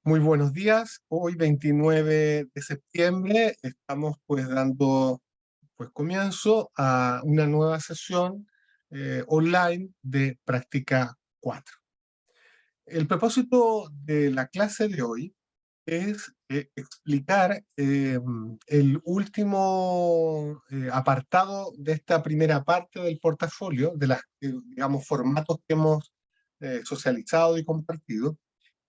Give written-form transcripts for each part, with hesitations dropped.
Muy buenos días. Hoy, 29 de septiembre, estamos pues dando pues comienzo a una nueva sesión online de Práctica 4. El propósito de la clase de hoy es explicar el último apartado de esta primera parte del portafolio, de los digamos, formatos que hemos socializado y compartido,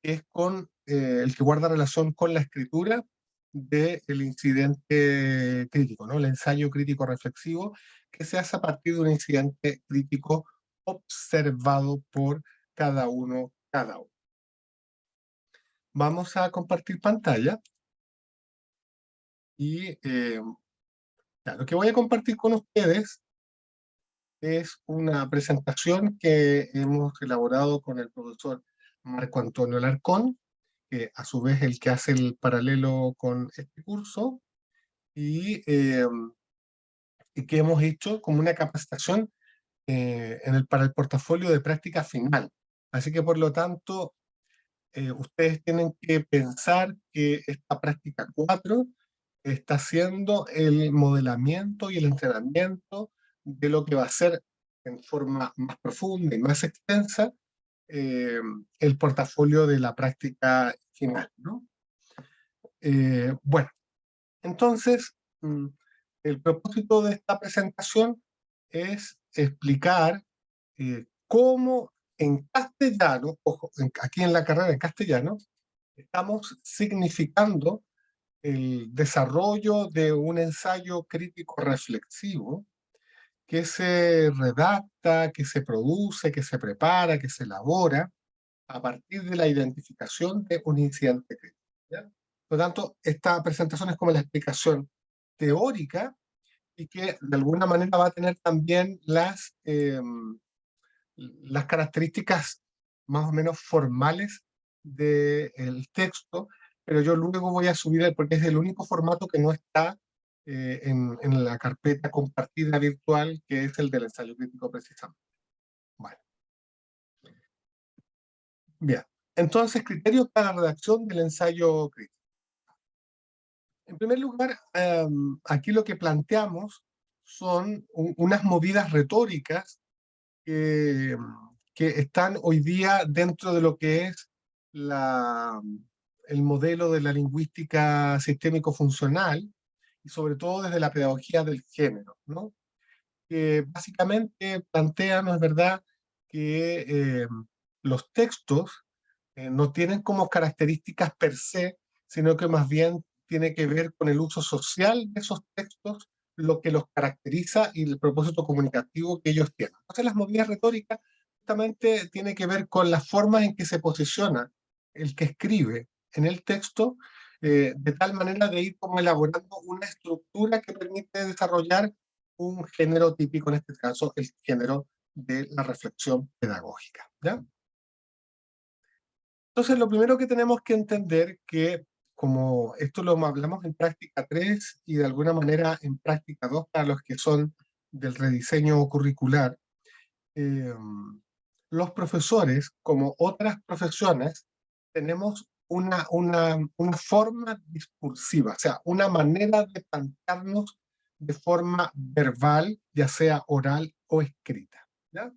es con el que guarda relación con la escritura del incidente crítico, ¿no? El ensayo crítico reflexivo que se hace a partir de un incidente crítico observado por cada uno. Vamos a compartir pantalla y ya, lo que voy a compartir con ustedes es una presentación que hemos elaborado con el profesor Marco Antonio Alarcón, que a su vez el que hace el paralelo con este curso, y que hemos hecho como una capacitación para el portafolio de práctica final. Así que por lo tanto, ustedes tienen que pensar que esta práctica 4 está haciendo el modelamiento y el entrenamiento de lo que va a ser en forma más profunda y más extensa eh, el portafolio de la práctica final, ¿no? Bueno, entonces, el propósito de esta presentación es explicar cómo en castellano, ojo, aquí en la carrera en castellano, estamos significando el desarrollo de un ensayo crítico reflexivo que se redacta, que se produce, que se prepara, que se elabora a partir de la identificación de un incidente crítico, ¿ya? Por lo tanto, esta presentación es como la explicación teórica y que de alguna manera va a tener también las características más o menos formales del texto, pero yo luego voy a subir, porque es el único formato que no está en la carpeta compartida virtual, que es el del ensayo crítico precisamente. Bueno, bien. Entonces, criterios para la redacción del ensayo crítico. En primer lugar, aquí lo que planteamos son unas movidas retóricas que, que están hoy día dentro de lo que es la, el modelo de la lingüística sistémico-funcional, y sobre todo desde la pedagogía del género, ¿no? Que básicamente plantea, ¿no es verdad?, que los textos no tienen como características per se, sino que más bien tiene que ver con el uso social de esos textos, lo que los caracteriza y el propósito comunicativo que ellos tienen. Entonces las movidas retóricas justamente tiene que ver con las formas en que se posiciona el que escribe en el texto, de tal manera de ir como elaborando una estructura que permite desarrollar un género típico, en este caso el género de la reflexión pedagógica, ¿ya? Entonces, lo primero que tenemos que entender que, como esto lo hablamos en práctica 3 y de alguna manera en práctica 2 para los que son del rediseño curricular, eh, los profesores, como otras profesiones, tenemos una forma discursiva, o sea, una manera de plantearnos de forma verbal, ya sea oral o escrita, ¿ya?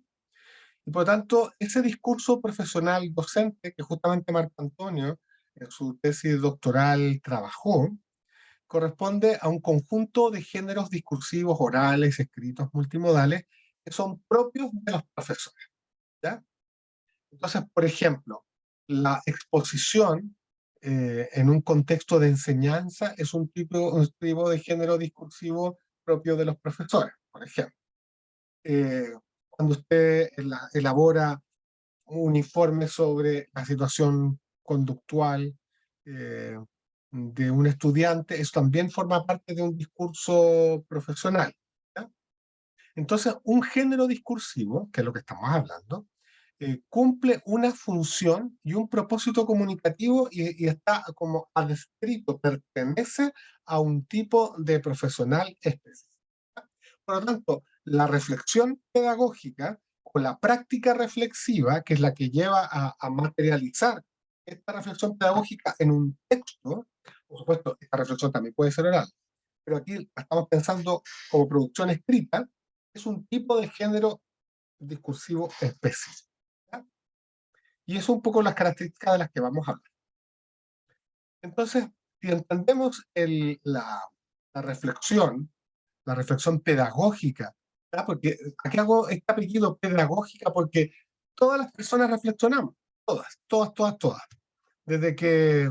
Y por lo tanto, ese discurso profesional docente que justamente Marco Antonio en su tesis doctoral trabajó, corresponde a un conjunto de géneros discursivos orales, escritos, multimodales, que son propios de los profesores, ¿ya? Entonces, por ejemplo, la exposición en un contexto de enseñanza es un tipo de género discursivo propio de los profesores, por ejemplo. Eh, Cuando usted elabora un informe sobre la situación conductual eh, de un estudiante, eso también forma parte de un discurso profesional, ¿ya? Entonces, un género discursivo, que es lo que estamos hablando, cumple una función y un propósito comunicativo y está como adscrito, pertenece a un tipo de profesional específico. Por lo tanto, la reflexión pedagógica o la práctica reflexiva, que es la que lleva a materializar esta reflexión pedagógica en un texto, por supuesto, esta reflexión también puede ser oral, pero aquí la estamos pensando como producción escrita, es un tipo de género discursivo específico. ¿Ya? Y eso es un poco las características de las que vamos a hablar. Entonces, si entendemos la reflexión pedagógica, ¿ya? Porque aquí hago este apellido pedagógica porque todas las personas reflexionamos, todas. Desde que,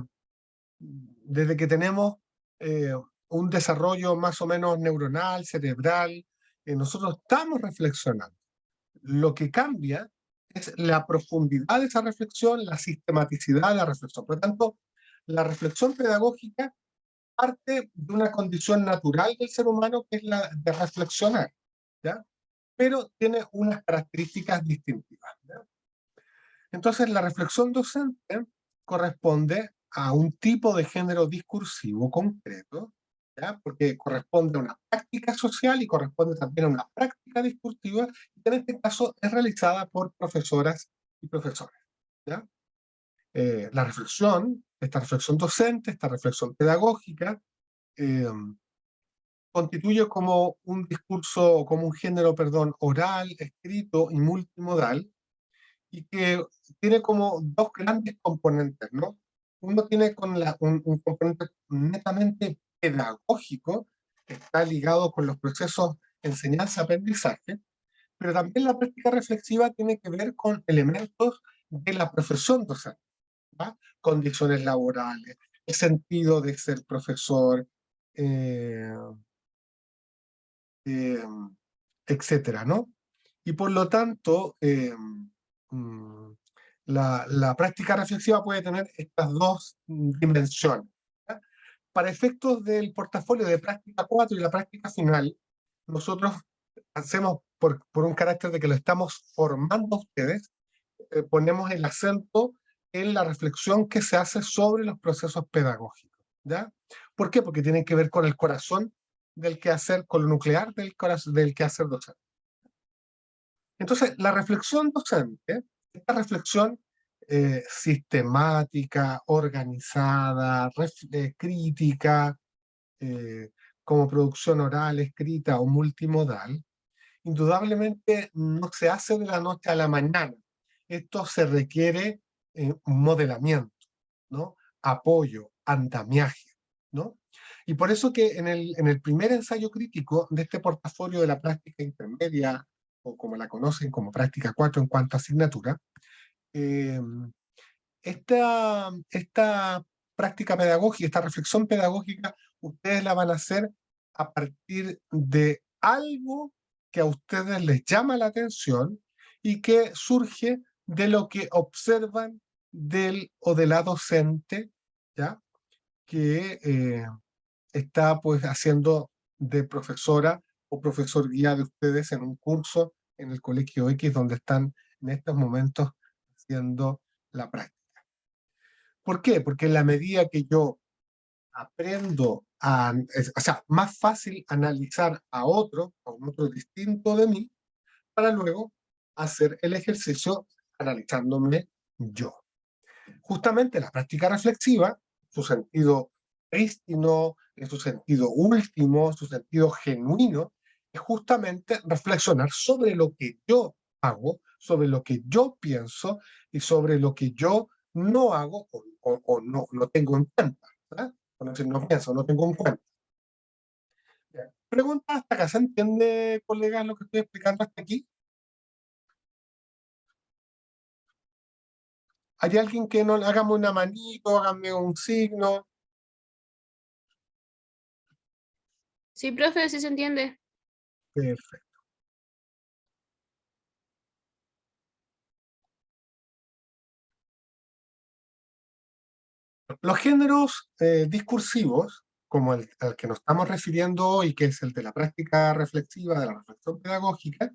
desde que tenemos eh, un desarrollo más o menos neuronal, cerebral, nosotros estamos reflexionando. Lo que cambia es la profundidad de esa reflexión, la sistematicidad de la reflexión. Por lo tanto, la reflexión pedagógica parte de una condición natural del ser humano que es la de reflexionar, ¿ya? Pero tiene unas características distintivas, ¿ya? Entonces, la reflexión docente corresponde a un tipo de género discursivo concreto, ¿ya? Porque corresponde a una práctica social y corresponde también a una práctica discursiva, que en este caso es realizada por profesoras y profesores, ¿ya? Esta reflexión docente, esta reflexión pedagógica, eh, constituye como un discurso, como un género, perdón, oral, escrito y multimodal, y que tiene como dos grandes componentes, ¿no? Uno tiene un componente netamente pedagógico, que está ligado con los procesos enseñanza-aprendizaje, pero también la práctica reflexiva tiene que ver con elementos de la profesión docente, ¿va? Condiciones laborales, el sentido de ser profesor, eh, eh, etcétera, ¿no? Y por lo tanto, mm, la práctica reflexiva puede tener estas dos dimensiones, ¿ya? Para efectos del portafolio de práctica 4 y la práctica final, nosotros hacemos, por un carácter de que lo estamos formando a ustedes, ponemos el acento en la reflexión que se hace sobre los procesos pedagógicos, ¿ya? ¿Por qué? Porque tienen que ver con el corazón del quehacer, con lo nuclear del quehacer docente. Entonces, la reflexión docente, esta reflexión sistemática, organizada, crítica, eh, como producción oral, escrita o multimodal, indudablemente no se hace de la noche a la mañana. Esto se requiere un modelamiento, ¿no? Apoyo, andamiaje, ¿no? Y por eso que en el primer ensayo crítico de este portafolio de la práctica intermedia, o como la conocen como práctica 4 en cuanto a asignatura, eh, esta práctica pedagógica, esta reflexión pedagógica, ustedes la van a hacer a partir de algo que a ustedes les llama la atención y que surge de lo que observan del o de la docente, ¿ya? Que está pues haciendo de profesora o profesor guía de ustedes en un curso en el Colegio X donde están en estos momentos haciendo la práctica. ¿Por qué? Porque en la medida que yo aprendo o sea, más fácil analizar a un otro distinto de mí, para luego hacer el ejercicio analizándome yo. Justamente la práctica reflexiva, su sentido prístino, en su sentido último, su sentido genuino, es justamente reflexionar sobre lo que yo hago, sobre lo que yo pienso y sobre lo que yo no hago o no tengo en cuenta. ¿Verdad? Bueno, si no pienso, no tengo en cuenta. Pregunta hasta acá, ¿se entiende, colegas, lo que estoy explicando hasta aquí? ¿Hay alguien que no hagamos una manito, hágame un signo? Sí, profe, sí se entiende. Perfecto. Los géneros discursivos, como el al que nos estamos refiriendo hoy, que es el de la práctica reflexiva, de la reflexión pedagógica,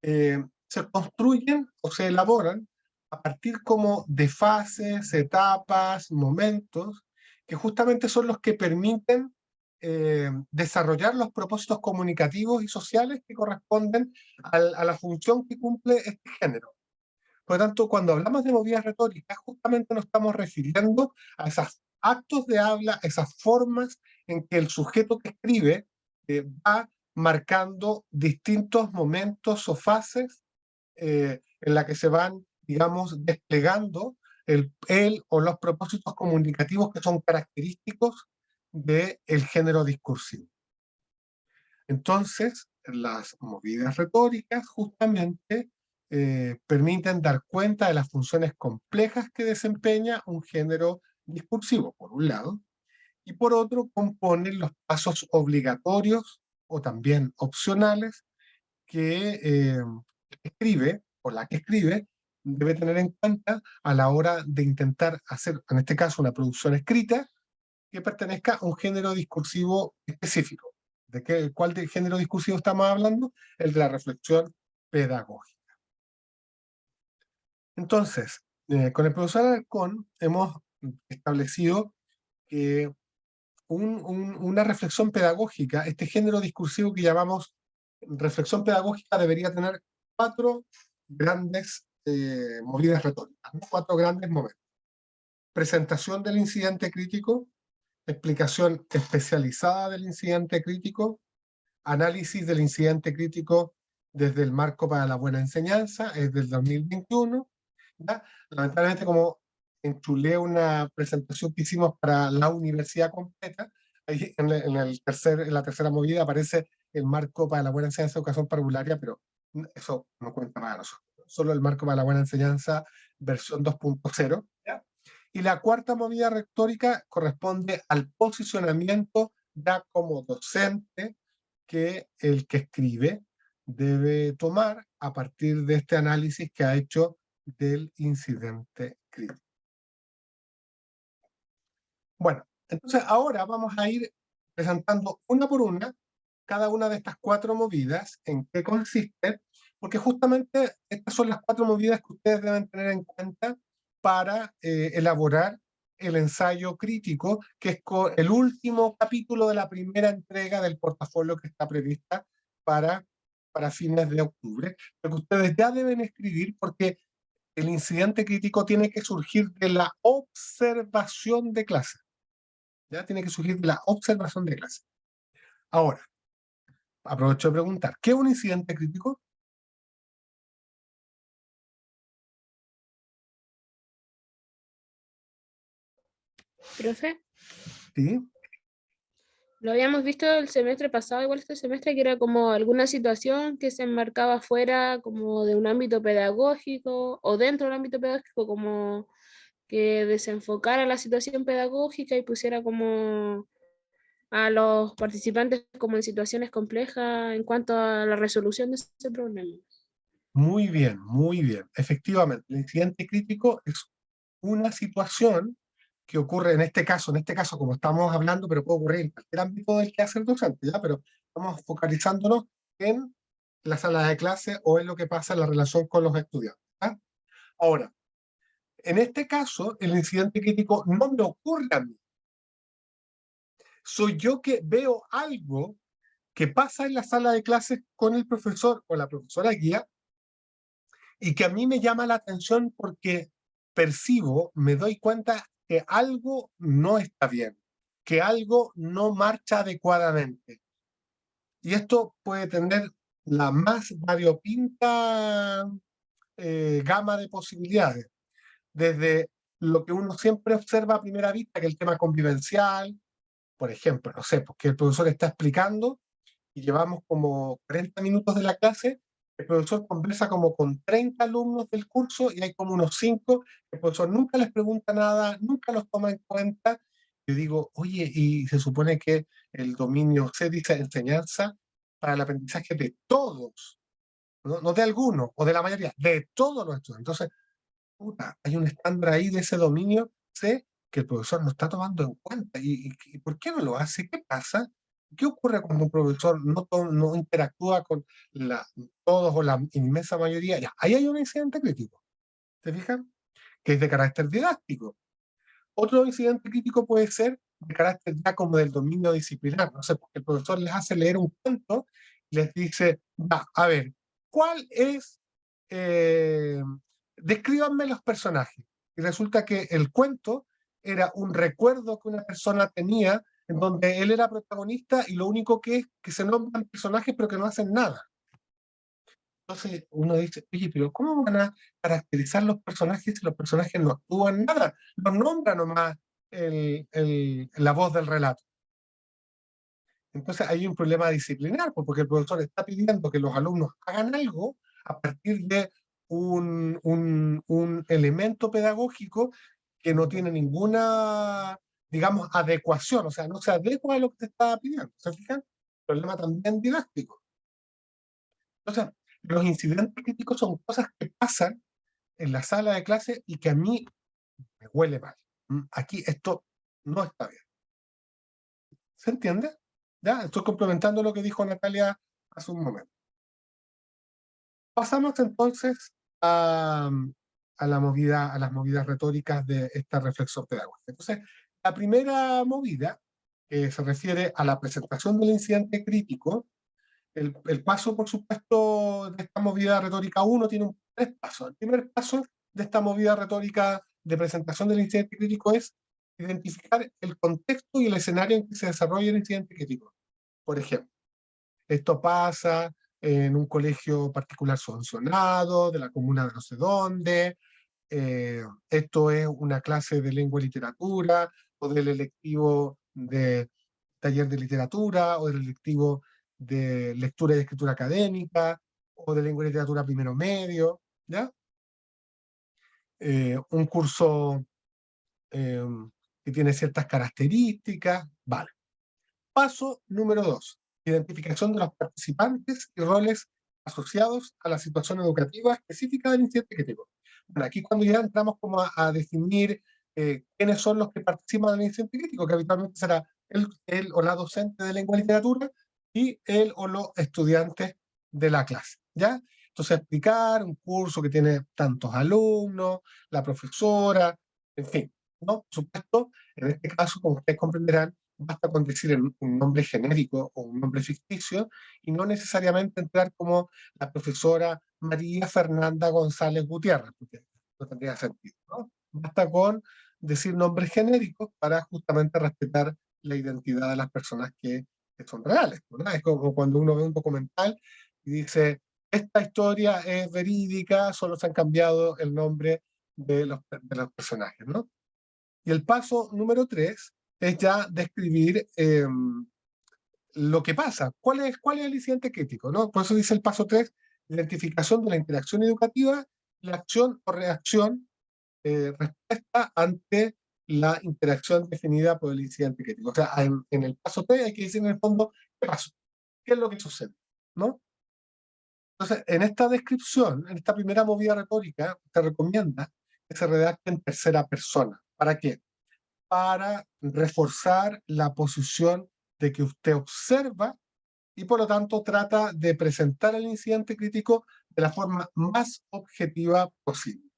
se construyen o se elaboran a partir como de fases, etapas, momentos, que justamente son los que permiten desarrollar los propósitos comunicativos y sociales que corresponden a la función que cumple este género. Por lo tanto, cuando hablamos de movidas retóricas, justamente nos estamos refiriendo a esos actos de habla, esas formas en que el sujeto que escribe va marcando distintos momentos o fases en la que se van, digamos, desplegando él o los propósitos comunicativos que son característicos del género discursivo. Entonces, las movidas retóricas justamente permiten dar cuenta de las funciones complejas que desempeña un género discursivo, por un lado, y por otro, componen los pasos obligatorios o también opcionales que escribe, o la que escribe, debe tener en cuenta a la hora de intentar hacer, en este caso, una producción escrita que pertenezca a un género discursivo específico. ¿Cuál de género discursivo estamos hablando? El de la reflexión pedagógica. Entonces, con el profesor Alarcón hemos establecido que una reflexión pedagógica, este género discursivo que llamamos reflexión pedagógica, debería tener 4 grandes movidas retóricas, ¿no? 4 grandes momentos. Presentación del incidente crítico, explicación especializada del incidente crítico, análisis del incidente crítico desde el marco para la buena enseñanza, es del 2021. ¿Ya? Lamentablemente, como enchulé una presentación que hicimos para la universidad completa, ahí en la tercera movida aparece el marco para la buena enseñanza de educación parvularia, pero eso no cuenta para nosotros. Solo el marco para la buena enseñanza versión 2.0. ¿Ya? Y la cuarta movida retórica corresponde al posicionamiento ya como docente que el que escribe debe tomar a partir de este análisis que ha hecho del incidente crítico. Bueno, entonces ahora vamos a ir presentando una por una cada una de estas 4 movidas, en qué consiste, porque justamente estas son las 4 movidas que ustedes deben tener en cuenta para elaborar el ensayo crítico, que es el último capítulo de la primera entrega del portafolio que está prevista para fines de octubre, pero que ustedes ya deben escribir porque el incidente crítico tiene que surgir de la observación de clase. Ya tiene que surgir de la observación de clase. Ahora, aprovecho de preguntar, ¿qué es un incidente crítico? Profe, ¿Sí? lo habíamos visto el semestre pasado, igual este semestre, que era como alguna situación que se enmarcaba fuera como de un ámbito pedagógico o dentro del ámbito pedagógico, como que desenfocara la situación pedagógica y pusiera como a los participantes como en situaciones complejas en cuanto a la resolución de ese problema. Muy bien, muy bien. Efectivamente, el incidente crítico es una situación que ocurre en este caso como estamos hablando, pero puede ocurrir en cualquier ámbito del quehacer docente, ¿ya? Pero estamos focalizándonos en la sala de clase o en lo que pasa en la relación con los estudiantes, ¿ya? Ahora, en este caso, el incidente crítico no me ocurre a mí. Soy yo que veo algo que pasa en la sala de clases con el profesor o la profesora guía y que a mí me llama la atención porque percibo, me doy cuenta que algo no está bien, que algo no marcha adecuadamente. Y esto puede tener la más variopinta gama de posibilidades, desde lo que uno siempre observa a primera vista, que es el tema convivencial, por ejemplo, no sé, porque el profesor está explicando y llevamos como 40 minutos de la clase, el profesor conversa como con 30 alumnos del curso y hay como unos 5, el profesor nunca les pregunta nada, nunca los toma en cuenta. Yo digo, oye, y se supone que el dominio C dice enseñanza para el aprendizaje de todos, no de algunos o de la mayoría, de todos los estudiantes. Entonces, puta, hay un estándar ahí de ese dominio C que el profesor no está tomando en cuenta. ¿Y por qué no lo hace? ¿Qué pasa? ¿Qué ocurre cuando un profesor no interactúa con todos o la inmensa mayoría? Ya, ahí hay un incidente crítico, ¿te fijas? Que es de carácter didáctico. Otro incidente crítico puede ser de carácter ya como del dominio disciplinar, no sé, porque el profesor les hace leer un cuento y les dice, va, a ver, ¿cuál es, eh, descríbanme los personajes. Y resulta que el cuento era un recuerdo que una persona tenía en donde él era protagonista y lo único que es que se nombran personajes pero que no hacen nada. Entonces uno dice, oye, pero ¿cómo van a caracterizar los personajes si los personajes no actúan nada? Los nombra nomás la voz del relato. Entonces hay un problema disciplinar, porque el profesor está pidiendo que los alumnos hagan algo a partir de un elemento pedagógico que no tiene ninguna, digamos, adecuación, o sea, no se adecua a lo que te está pidiendo. ¿Se fijan? Problema también didáctico. Entonces, los incidentes críticos son cosas que pasan en la sala de clase y que a mí me huele mal. Aquí esto no está bien. ¿Se entiende? Ya, estoy complementando lo que dijo Natalia hace un momento. Pasamos entonces a las movidas retóricas de esta reflexión pedagógica. Entonces, la primera movida, que se refiere a la presentación del incidente crítico, el paso, por supuesto, de esta movida retórica 1 tiene tres pasos. El primer paso de esta movida retórica de presentación del incidente crítico es identificar el contexto y el escenario en que se desarrolla el incidente crítico. Por ejemplo, esto pasa en un colegio particular subvencionado, de la comuna de no sé dónde, esto es una clase de lengua y literatura, o del electivo de taller de literatura, o del electivo de lectura y escritura académica, o de lengua y literatura primero medio, ¿ya? Un curso que tiene ciertas características, vale. Paso número 2, identificación de los participantes y roles asociados a la situación educativa específica del incidente crítico. Bueno, aquí cuando ya entramos como a definir quiénes son los que participan del incidente crítico, que habitualmente será él o la docente de lengua y literatura y él o los estudiantes de la clase, ¿ya? Entonces explicar un curso que tiene tantos alumnos, la profesora, en fin, ¿no? Por supuesto, en este caso, como ustedes comprenderán, basta con decir un nombre genérico o un nombre ficticio y no necesariamente entrar como la profesora María Fernanda González Gutiérrez, porque no tendría sentido, ¿no? Basta con decir nombres genéricos para justamente respetar la identidad de las personas que son reales, ¿no? Es como cuando uno ve un documental y dice, esta historia es verídica, solo se han cambiado el nombre de los personajes, ¿no? Y el paso número 3 es ya describir lo que pasa. ¿Cuál es el incidente crítico? ¿No? Por eso dice el paso 3, identificación de la interacción educativa, la acción o reacción, respuesta ante la interacción definida por el incidente crítico. O sea, en el paso 3 hay que decir en el fondo, ¿qué pasó? ¿Qué es lo que sucede? ¿No? Entonces, en esta descripción, en esta primera movida retórica, se recomienda que se redacte en tercera persona. ¿Para qué? Para reforzar la posición de que usted observa y por lo tanto trata de presentar el incidente crítico de la forma más objetiva posible.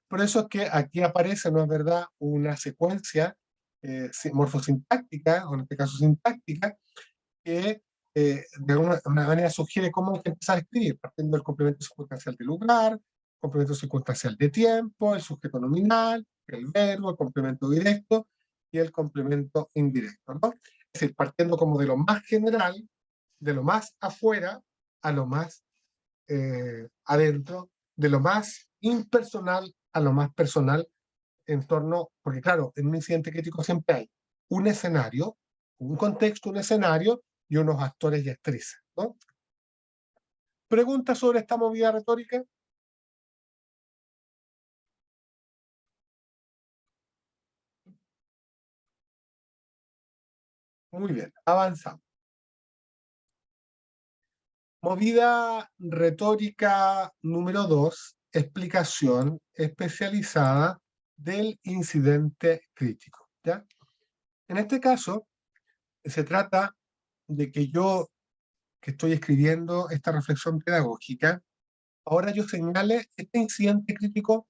Por eso es que aquí aparece, ¿no es verdad?, una secuencia morfosintáctica, o en este caso sintáctica, que de alguna manera sugiere cómo hay que empezar a escribir, partiendo del complemento circunstancial de lugar, complemento circunstancial de tiempo, el sujeto nominal, el verbo, el complemento directo y el complemento indirecto, ¿no? Es decir, partiendo como de lo más general, de lo más afuera a lo más adentro, de lo más impersonal a lo más personal en torno, porque claro, en un incidente crítico siempre hay un escenario, un contexto, un escenario y unos actores y actrices, ¿no? ¿Preguntas sobre esta movida retórica? Muy bien, avanzamos. Movida retórica número 2, explicación especializada del incidente crítico, ¿ya? En este caso, se trata de que yo, que estoy escribiendo esta reflexión pedagógica, ahora yo señale este incidente crítico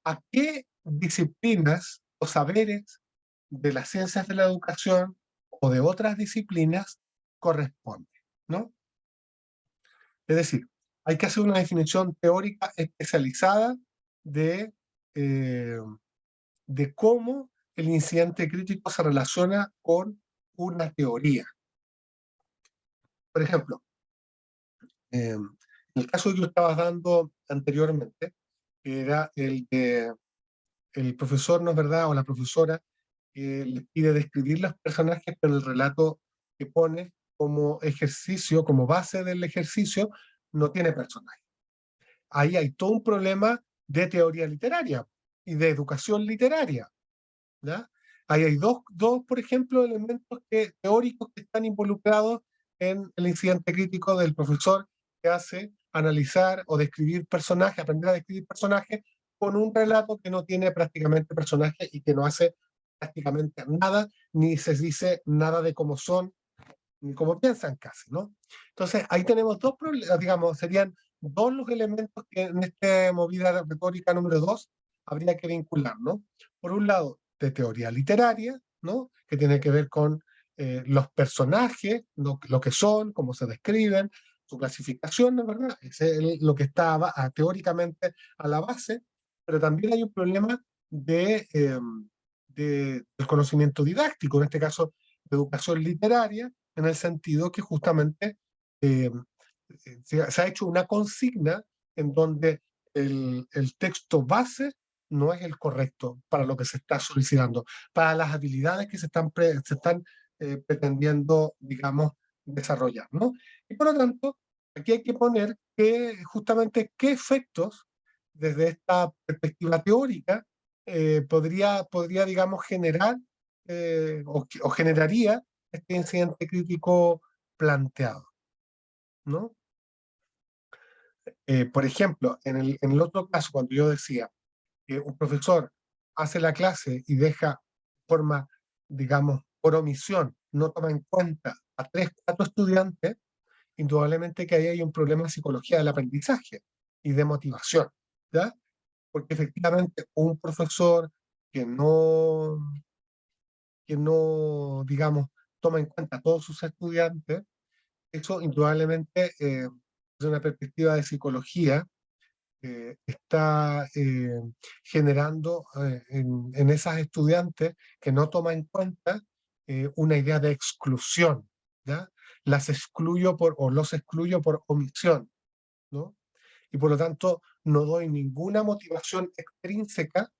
a qué disciplinas o saberes de las ciencias de la educación o de otras disciplinas corresponde, ¿no? Es decir, hay que hacer una definición teórica especializada de, eh, de cómo el incidente crítico se relaciona con una teoría. Por ejemplo, en el caso que yo estaba dando anteriormente, que era el de el profesor, ¿no es verdad?, o la profesora, que les pide describir los personajes, pero el relato que pone como ejercicio, como base del ejercicio, no tiene personajes. Ahí hay todo un problema de teoría literaria y de educación literaria, ¿ya? Ahí hay por ejemplo, elementos teóricos que están involucrados en el incidente crítico del profesor, que hace analizar o describir personajes, aprender a describir personajes con un relato que no tiene prácticamente personajes y que no hace prácticamente nada, ni se dice nada de cómo son, ni cómo piensan casi, ¿no? Entonces, ahí tenemos dos problemas, digamos, serían dos los elementos que en esta movida retórica número 2 habría que vincular, ¿no? Por un lado, de teoría literaria, ¿no? Que tiene que ver con los personajes, lo que son, cómo se describen, su clasificación, ¿no es verdad? Ese es lo que está teóricamente a la base, pero también hay un problema del conocimiento didáctico, en este caso, de educación literaria, en el sentido que justamente eh, se ha hecho una consigna en donde el texto base no es el correcto para lo que se está solicitando, para las habilidades que se están pretendiendo, digamos, desarrollar, ¿no? Y por lo tanto, aquí hay que poner justamente qué efectos desde esta perspectiva teórica podría, digamos, generar o generaría este incidente crítico planteado, ¿no? Por ejemplo, en el otro caso, cuando yo decía que un profesor hace la clase y deja forma, digamos, por omisión, no toma en cuenta a 3, 4 estudiantes, indudablemente que ahí hay un problema de psicología del aprendizaje y de motivación, ¿ya? Porque efectivamente un profesor que no, digamos, toma en cuenta a todos sus estudiantes, eso indudablemente, desde una perspectiva de psicología, está generando en esas estudiantes que no toman en cuenta una idea de exclusión, ¿ya? Las excluyo o los excluyo por omisión, ¿no? Y por lo tanto no doy ninguna motivación extrínseca,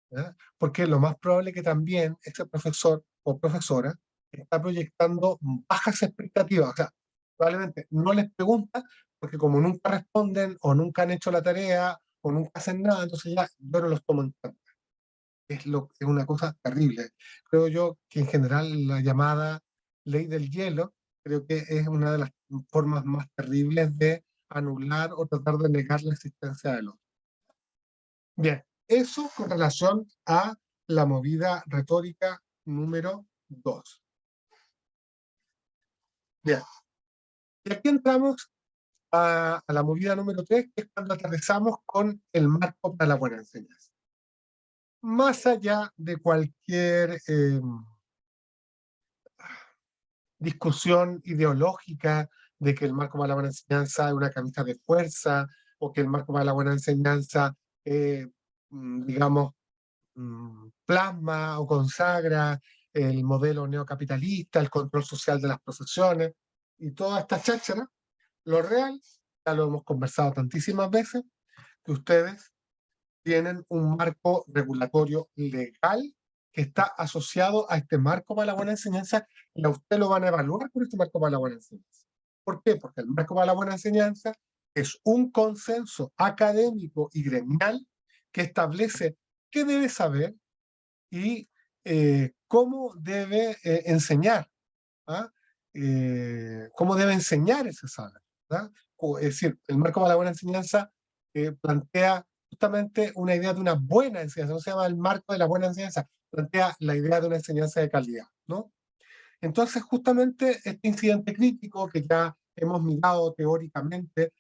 ¿ya? Porque lo más probable que también ese profesor o profesora está proyectando bajas expectativas. O sea, probablemente no les pregunta porque como nunca responden o nunca han hecho la tarea o nunca hacen nada, entonces ya yo no los tomo en cuenta. Es una cosa terrible. Creo yo que en general la llamada ley del hielo, creo que es una de las formas más terribles de anular o tratar de negar la existencia del otro. Bien, eso con relación a la movida retórica número 2. Bien, y aquí entramos a la movida número 3, que es cuando aterrizamos con el marco para la buena enseñanza. Más allá de cualquier discusión ideológica de que el marco para la buena enseñanza es una camisa de fuerza, o que el marco para la buena enseñanza, digamos, plasma o consagra el modelo neocapitalista, el control social de las profesiones y toda esta cháchara, lo real, ya lo hemos conversado tantísimas veces, que ustedes tienen un marco regulatorio legal que está asociado a este marco para la buena enseñanza y a usted lo van a evaluar por este marco para la buena enseñanza. ¿Por qué? Porque el marco para la buena enseñanza es un consenso académico y gremial que establece qué debe saber y cómo debe enseñar, ¿ah? Cómo debe enseñar ese saber, ¿verdad? Es decir, el marco para la buena enseñanza plantea justamente una idea de una buena enseñanza, no se llama el marco de la buena enseñanza, plantea la idea de una enseñanza de calidad, ¿no? Entonces, justamente este incidente crítico que ya hemos mirado teóricamente,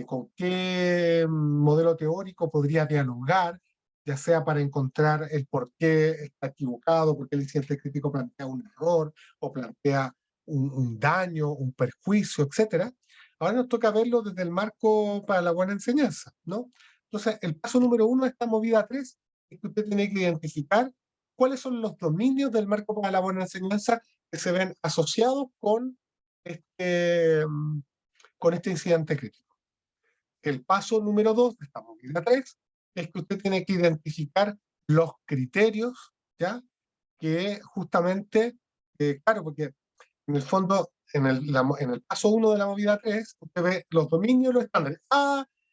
con qué modelo teórico podría dialogar, ya sea para encontrar el por qué está equivocado, por qué el incidente crítico plantea un error o plantea un daño, un perjuicio, etcétera. Ahora nos toca verlo desde el marco para la buena enseñanza, ¿no? Entonces, el paso número 1 de esta movida 3 es que usted tiene que identificar cuáles son los dominios del marco para la buena enseñanza que se ven asociados este, con este incidente crítico. El paso número 2 de esta movida 3 es que usted tiene que identificar los criterios, ¿ya? Que justamente, claro, porque en el fondo, en el paso 1 de la movida 3, usted ve los dominios, los estándares.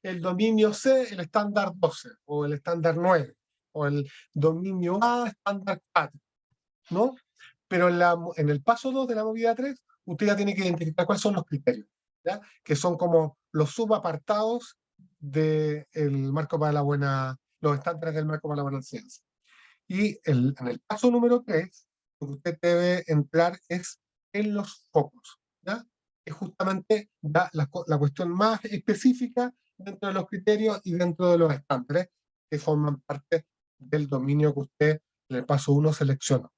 El dominio C, el estándar 12, o el estándar 9, o el dominio A, estándar 4, ¿no? Pero en el paso 2 de la movida 3, usted ya tiene que identificar cuáles son los criterios, ¿ya? Que son como los subapartados del marco para la buena, los estándares del marco para la buena ciencia. Y en el paso número 3, lo que usted debe entrar es en los focos, ¿ya? Es justamente la cuestión más específica dentro de los criterios y dentro de los estándares que forman parte del dominio que usted en el paso 1 selecciona.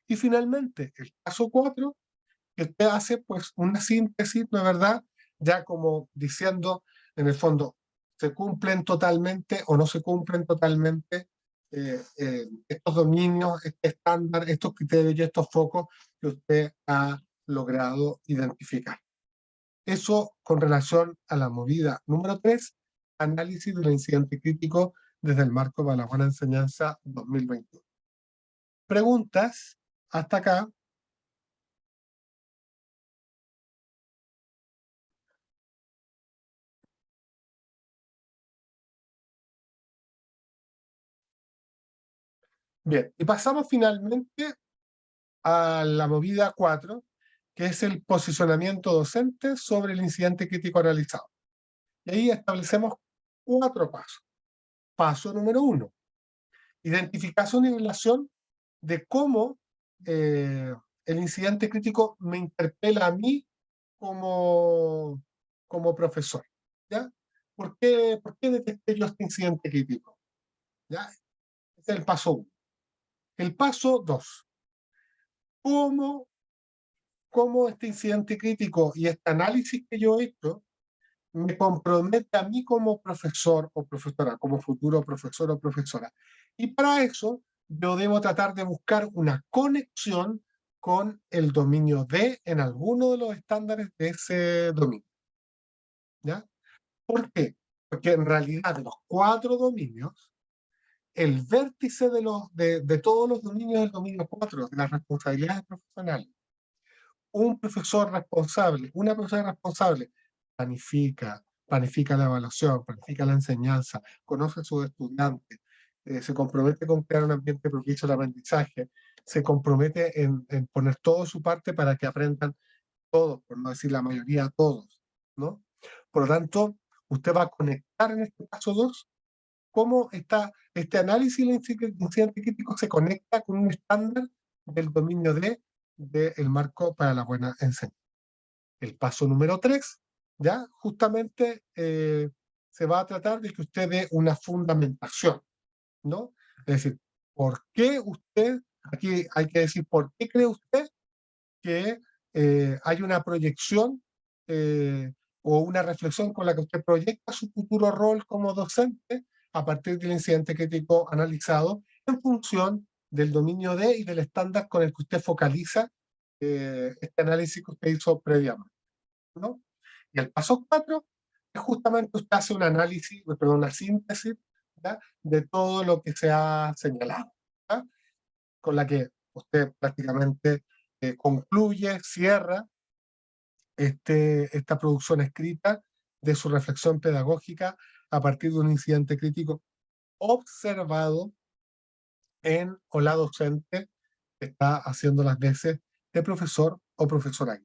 Y finalmente, el paso 4, que usted hace pues una síntesis, ¿no es verdad? Ya como diciendo, en el fondo, se cumplen totalmente o no se cumplen totalmente estos dominios, este estándar, estos criterios y estos focos que usted ha logrado identificar. Eso con relación a la movida número 3, análisis del incidente crítico desde el marco para la buena enseñanza 2021. ¿Preguntas hasta acá? Bien, y pasamos finalmente a la movida 4, que es el posicionamiento docente sobre el incidente crítico analizado. Y ahí establecemos 4 pasos. Paso número 1, identificación y relación de cómo el incidente crítico me interpela a mí como profesor. ¿Ya? ¿Por qué detecté yo este incidente crítico? ¿Ya? Este es el paso 1. El paso 2, ¿cómo este incidente crítico y este análisis que yo he hecho me compromete a mí como profesor o profesora, como futuro profesor o profesora? Y para eso yo debo tratar de buscar una conexión con el dominio D en alguno de los estándares de ese dominio. ¿Ya? ¿Por qué? Porque en realidad de los 4 dominios, el vértice de todos los dominios del dominio 4, de las responsabilidades profesionales, un profesor responsable, una profesora responsable, planifica la evaluación, planifica la enseñanza, conoce a sus estudiantes, se compromete con crear un ambiente propicio al aprendizaje, se compromete en poner todo de su parte para que aprendan todos, por no decir la mayoría, todos, ¿no? Por lo tanto, usted va a conectar en este paso 2 cómo este análisis del incidente crítico se conecta con un estándar del dominio del marco para la buena enseñanza. El paso número 3, ya justamente se va a tratar de que usted dé una fundamentación, ¿no? Es decir, ¿por qué usted, aquí hay que decir, ¿por qué cree usted que hay una proyección o una reflexión con la que usted proyecta su futuro rol como docente a partir del incidente crítico analizado en función del dominio y del estándar con el que usted focaliza este análisis que usted hizo previamente, ¿no? Y el paso 4 es justamente usted hace un análisis, perdón, una síntesis, ¿ya? De todo lo que se ha señalado, ¿ya? Con la que usted prácticamente concluye, cierra esta producción escrita de su reflexión pedagógica a partir de un incidente crítico observado en o la docente que está haciendo las veces de profesor o profesora.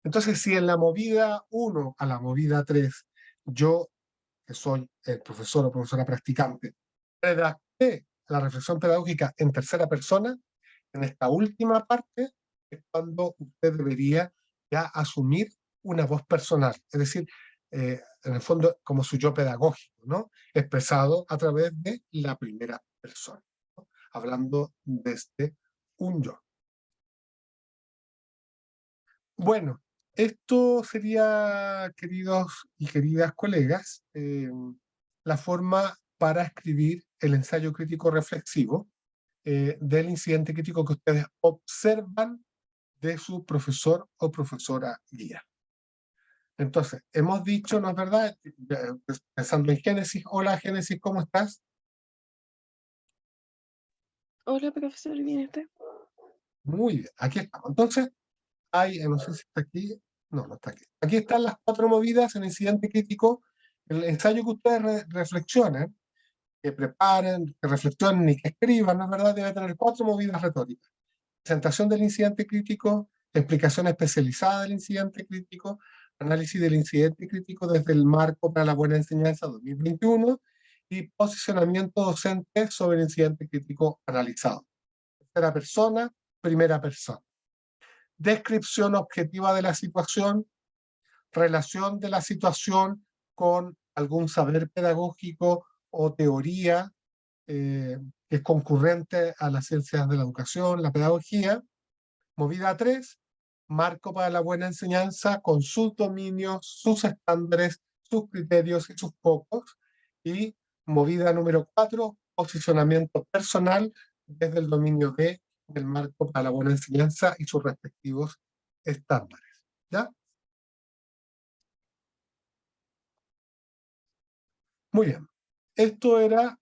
Entonces, si en la movida 1 a la movida 3, yo, que soy el profesor o profesora practicante, redacté la reflexión pedagógica en tercera persona, en esta última parte es cuando usted debería ya asumir una voz personal, es decir, en el fondo como su yo pedagógico, ¿no? Expresado a través de la primera persona, ¿no? Hablando desde un yo. Bueno, esto sería, queridos y queridas colegas, la forma para escribir el ensayo crítico reflexivo del incidente crítico que ustedes observan de su profesor o profesora guía. Entonces, hemos dicho, ¿no es verdad? Pensando en Génesis. Hola, Génesis, ¿cómo estás? Hola, profesor, ¿bien está? Muy bien, aquí estamos. Entonces, no sé si está aquí, no está aquí. Aquí están las 4 movidas en incidente crítico. El ensayo que ustedes reflexionen, que preparen, que reflexionen y que escriban, ¿no es verdad? Debe tener 4 movidas retóricas. Presentación del incidente crítico, explicación especializada del incidente crítico, análisis del incidente crítico desde el marco para la buena enseñanza 2021 y posicionamiento docente sobre el incidente crítico analizado. Tercera persona, primera persona. Descripción objetiva de la situación, relación de la situación con algún saber pedagógico o teoría que es concurrente a las ciencias de la educación, la pedagogía. Movida 3, marco para la buena enseñanza con sus dominios, sus estándares, sus criterios y sus focos. Y movida número 4, posicionamiento personal desde el dominio del marco para la buena enseñanza y sus respectivos estándares. ¿Ya? Muy bien. Esto era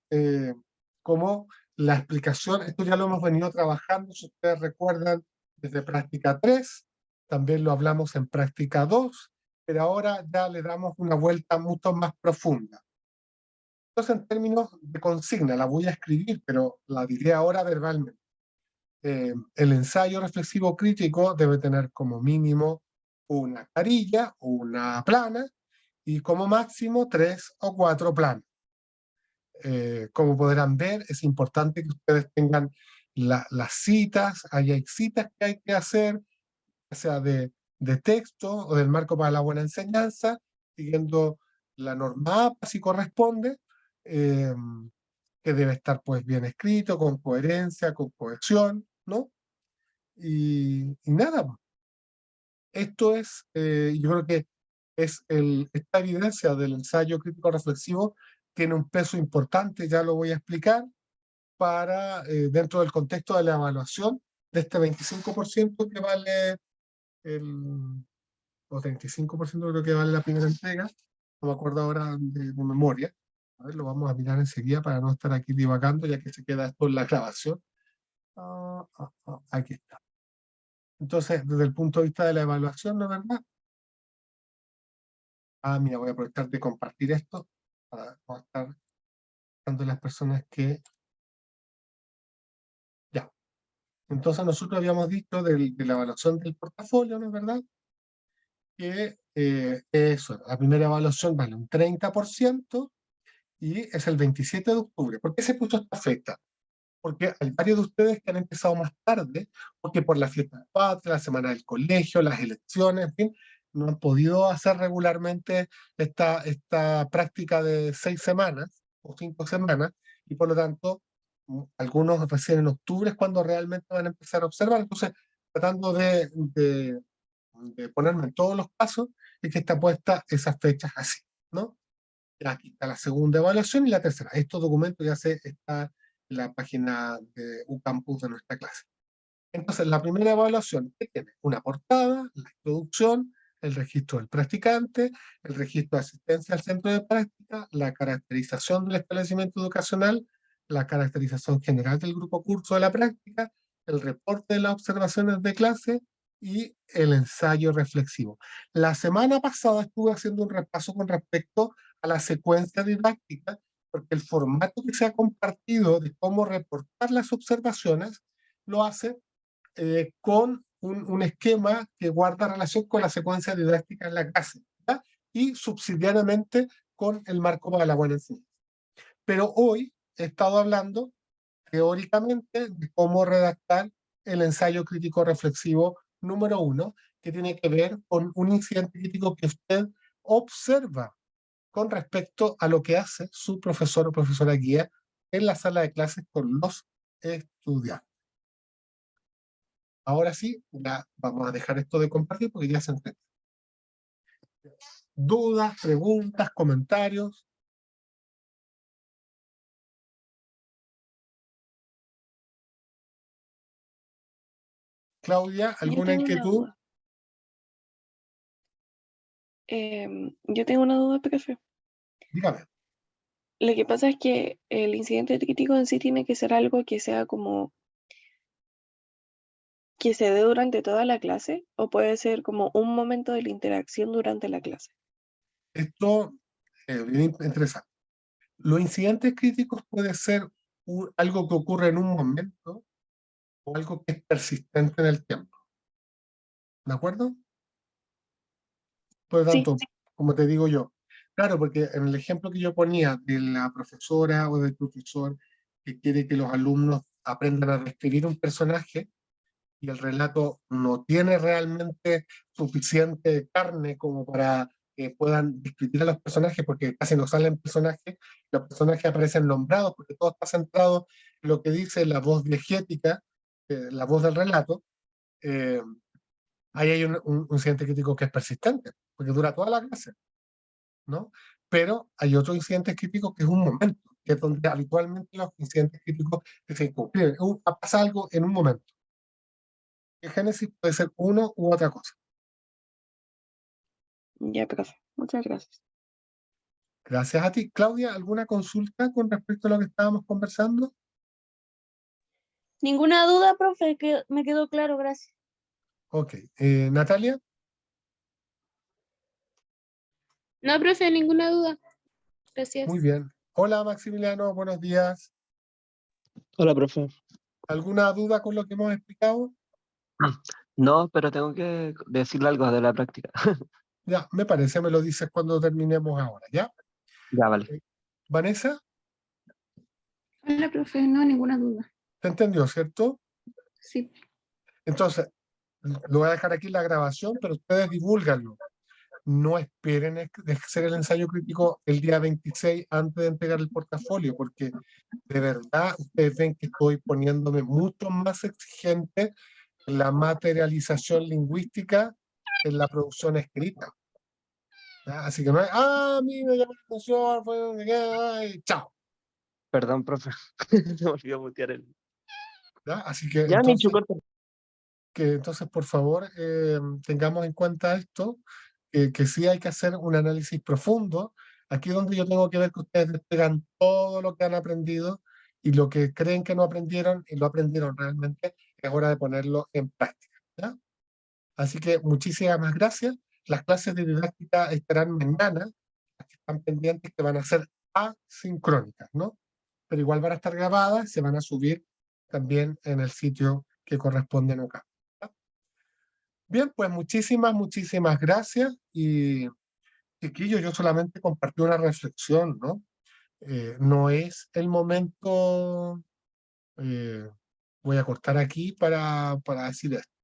como la explicación, esto ya lo hemos venido trabajando, si ustedes recuerdan, desde práctica 3, también lo hablamos en práctica 2, pero ahora ya le damos una vuelta mucho más profunda. Entonces, en términos de consigna, la voy a escribir, pero la diré ahora verbalmente. El ensayo reflexivo crítico debe tener como mínimo una carilla, una plana, y como máximo 3 o 4 planos. Como podrán ver, es importante que ustedes tengan las citas, hay citas que hay que hacer, ya sea de texto o del marco para la buena enseñanza, siguiendo la norma APA si corresponde, eh, que debe estar pues bien escrito, con coherencia, con cohesión, ¿no? Y nada, esto es, yo creo que esta evidencia del ensayo crítico reflexivo tiene un peso importante, ya lo voy a explicar, para, dentro del contexto de la evaluación de este 25% que vale o 35% creo que vale la primera entrega, no me acuerdo ahora de memoria. A ver, lo vamos a mirar enseguida para no estar aquí divagando, ya que se queda esto en la grabación. Aquí está. Entonces, desde el punto de vista de la evaluación, ¿no es verdad? Mira, voy a aprovechar de compartir esto para no estar dando las personas que... Ya. Entonces, nosotros habíamos dicho de la evaluación del portafolio, ¿no es verdad? Que eso, la primera evaluación vale un 30% y es el 27 de octubre. ¿Por qué se puso esta fecha? Porque hay varios de ustedes que han empezado más tarde, porque por la fiesta de patria, la semana del colegio, las elecciones, en fin, no han podido hacer regularmente esta práctica de 6 semanas o 5 semanas, y por lo tanto, algunos recién en octubre es cuando realmente van a empezar a observar. Entonces, tratando de ponerme en todos los casos, es que está puesta esas fechas así, ¿no? Aquí está la segunda evaluación y la tercera. Estos documentos ya está en la página de UCampus de nuestra clase. Entonces, la primera evaluación, ¿qué tiene? Una portada, la introducción, el registro del practicante, el registro de asistencia al centro de práctica, la caracterización del establecimiento educacional, la caracterización general del grupo curso de la práctica, el reporte de las observaciones de clase y el ensayo reflexivo. La semana pasada estuve haciendo un repaso con respecto a la secuencia didáctica, porque el formato que se ha compartido de cómo reportar las observaciones lo hace con un esquema que guarda relación con la secuencia didáctica en la clase, ¿ya? Y subsidiariamente con el marco para la buena enseñanza. Pero hoy he estado hablando teóricamente de cómo redactar el ensayo crítico reflexivo número 1, que tiene que ver con un incidente crítico que usted observa con respecto a lo que hace su profesor o profesora guía en la sala de clases con los estudiantes. Ahora sí, ya vamos a dejar esto de compartir porque ya se entiende. ¿Dudas, preguntas, comentarios? Claudia, Yo ¿alguna tengo una inquietud? duda. Yo tengo una duda, profe. Dígame. Lo que pasa es que el incidente crítico en sí tiene que ser algo que sea como que se dé durante toda la clase o puede ser como un momento de la interacción durante la clase. Esto es bien interesante. Los incidentes críticos puede ser algo que ocurre en un momento o algo que es persistente en el tiempo. ¿De acuerdo? Por lo Sí, tanto, como te digo yo, claro, porque en el ejemplo que yo ponía de la profesora o del profesor que quiere que los alumnos aprendan a describir un personaje y el relato no tiene realmente suficiente carne como para que puedan describir a los personajes, porque casi no salen personajes, los personajes aparecen nombrados, porque todo está centrado en lo que dice la voz diegética, la voz del relato. eh, Ahí hay un incidente crítico que es persistente, porque dura toda la clase, ¿no? Pero hay otro incidente crítico que es un momento, que es donde habitualmente los incidentes críticos se incumplen. Pasa algo en un momento. El Génesis puede ser uno u otra cosa. ya, profe. Muchas gracias. Gracias a ti. Claudia, ¿alguna consulta con respecto a lo que estábamos conversando? Ninguna duda, profe, que me quedó claro, gracias. Ok. Natalia, No, profe, ninguna duda. muy Gracias. bien. Hola, Maximiliano, buenos días. Hola, profe. ¿Alguna duda con lo que hemos explicado? No, pero tengo que decirle algo de la práctica. Ya, me parece, me lo dices cuando terminemos ahora, ¿ya? Ya, vale. Vanessa, Hola, profe. No, ninguna duda. ¿te entendió, cierto? Sí. Entonces, lo voy a dejar aquí en la grabación, pero ustedes divúlganlo. No esperen de hacer el ensayo crítico el día 26 antes de entregar el portafolio, porque de verdad ustedes ven que estoy poniéndome mucho más exigente en la materialización lingüística en la producción escrita. ¿Ya? Así que no es, a mí me llamó la atención, fue no sé qué, ay, chao. Perdón, profe. Se me olvidó mutear el. ¿Ya? Así que Ya, Michu, entonces, corta. por favor, tengamos en cuenta esto, que sí hay que hacer un análisis profundo. Aquí es donde yo tengo que ver que ustedes despegan todo lo que han aprendido y lo que creen que no aprendieron y lo aprendieron realmente, es hora de ponerlo en práctica. ¿Ya? Así que muchísimas gracias. Las clases de didáctica estarán mañana, las que están pendientes que van a ser asincrónicas, ¿no? Pero igual van a estar grabadas, se van a subir también en el sitio que corresponden acá. ¿Ya? Bien, pues muchísimas gracias y chiquillos, yo solamente compartí una reflexión, ¿no? No es el momento, voy a cortar aquí para decir esto.